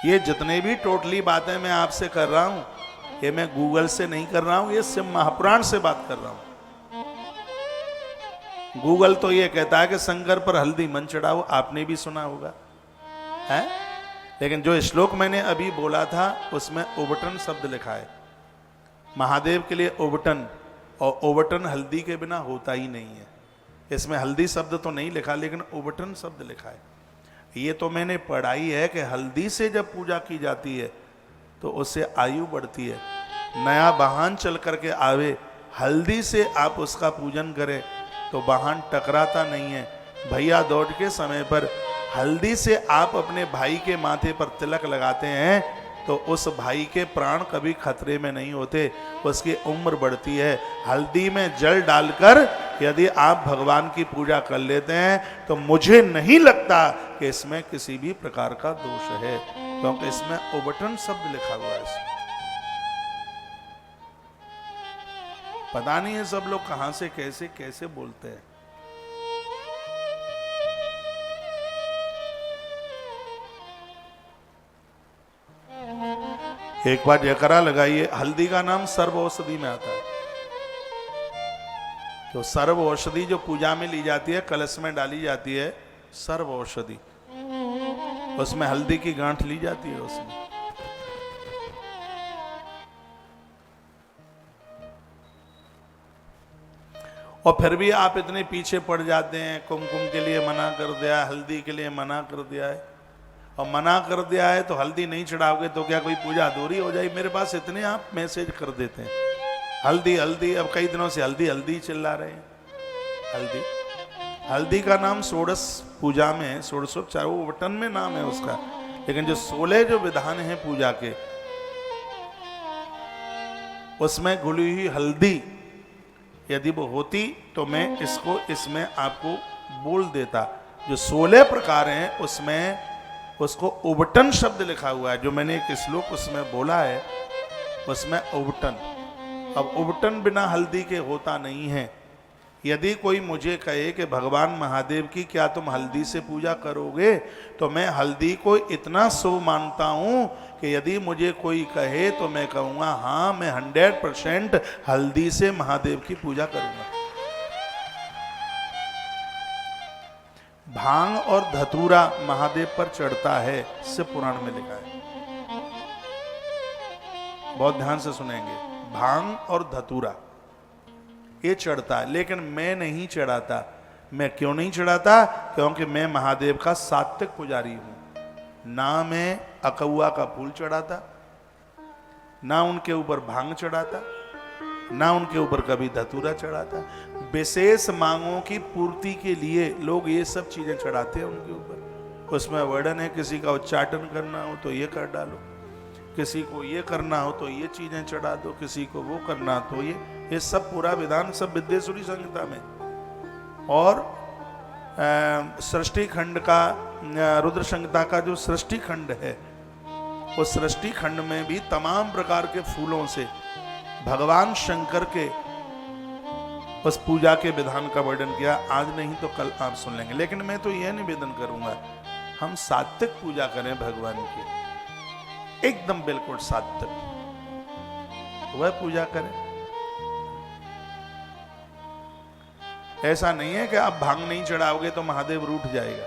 ये जितने भी टोटली बातें मैं आपसे कर रहा हूं, ये मैं गूगल से नहीं कर रहा हूं, ये शिव महापुराण से बात कर रहा हूं। गूगल तो ये कहता है कि शंकर पर हल्दी मन चढ़ाओ, आपने भी सुना होगा है? लेकिन जो श्लोक मैंने अभी बोला था उसमें ओबटन शब्द लिखा है। महादेव के लिए ओबटन, और ओबटन हल्दी के बिना होता ही नहीं है। इसमें हल्दी शब्द तो नहीं लिखा, लेकिन ओबटन शब्द लिखा है। ये तो मैंने पढ़ाई है कि हल्दी से जब पूजा की जाती है तो उससे आयु बढ़ती है। नया वाहन चल करके आवे, हल्दी से आप उसका पूजन करें तो वाहन टकराता नहीं है। भैया दौड़ के समय पर हल्दी से आप अपने भाई के माथे पर तिलक लगाते हैं तो उस भाई के प्राण कभी खतरे में नहीं होते, उसकी उम्र बढ़ती है। हल्दी में जल डालकर यदि आप भगवान की पूजा कर लेते हैं तो मुझे नहीं लगता कि इसमें किसी भी प्रकार का दोष है, क्योंकि इसमें ओबटन शब्द लिखा हुआ है। इसमें पता नहीं है सब लोग कहां से कैसे कैसे बोलते हैं। एक बार जयकारा लगाइए। हल्दी का नाम सर्व औषधि में आता है। तो सर्व औषधि जो पूजा में ली जाती है, कलश में डाली जाती है, सर्व औषधि, उसमें हल्दी की गांठ ली जाती है उसमें। और फिर भी आप इतने पीछे पड़ जाते हैं। कुमकुम के लिए मना कर दिया, हल्दी के लिए मना कर दिया है, और मना कर दिया है तो हल्दी नहीं चढ़ाओगे तो क्या कोई पूजा अधूरी हो जाएगी? मेरे पास इतने आप मैसेज कर देते हैं हल्दी हल्दी, अब कई दिनों से हल्दी हल्दी चिल्ला रहे हैं। हल्दी, हल्दी का नाम षोडश पूजा में, षोडशोपचार ओबटन में नाम है उसका, लेकिन जो 16 जो विधान है पूजा के, उसमें घुली हुई हल्दी यदि वो होती तो मैं इसको इसमें आपको बोल देता। जो 16 प्रकार हैं उसमें उसको ओबटन शब्द लिखा हुआ है। जो मैंने एक श्लोक उसमें बोला है उसमें ओबटन। अब ओबटन बिना हल्दी के होता नहीं है। यदि कोई मुझे कहे कि भगवान महादेव की क्या तुम हल्दी से पूजा करोगे, तो मैं हल्दी को इतना शुभ मानता हूं कि यदि मुझे कोई कहे तो मैं कहूंगा हाँ, मैं 100% हल्दी से महादेव की पूजा करूंगा। भांग और धतूरा महादेव पर चढ़ता है, शिव पुराण में लिखा है। बहुत ध्यान से सुनेंगे। भांग और धतूरा ये चढ़ता है, लेकिन मैं नहीं चढ़ाता। मैं क्यों नहीं चढ़ाता? क्योंकि मैं महादेव का सात्विक पुजारी हूं। ना मैं अकौआ का फूल चढ़ाता, ना उनके ऊपर भांग चढ़ाता, ना उनके ऊपर कभी धतूरा चढ़ाता। विशेष मांगों की पूर्ति के लिए लोग ये सब चीजें चढ़ाते हैं उनके ऊपर। उसमें वर्णन है, किसी का उच्चाटन करना हो तो ये कर डालो, किसी को ये करना हो तो ये चीजें चढ़ा दो, किसी को वो करना तो ये सब पूरा विधान सब विद्येश्वरी संहिता में। और सृष्टि खंड का, रुद्र संहिता का जो सृष्टि खंड है, उस सृष्टि खंड में भी तमाम प्रकार के फूलों से भगवान शंकर के उस पूजा के विधान का वर्णन किया। आज नहीं तो कल आप सुन लेंगे। लेकिन मैं तो यह निवेदन करूंगा, हम सात्विक पूजा करें भगवान की, एकदम बिल्कुल सात्विक, वह पूजा करें। ऐसा नहीं है कि आप भांग नहीं चढ़ाओगे तो महादेव रूठ जाएगा।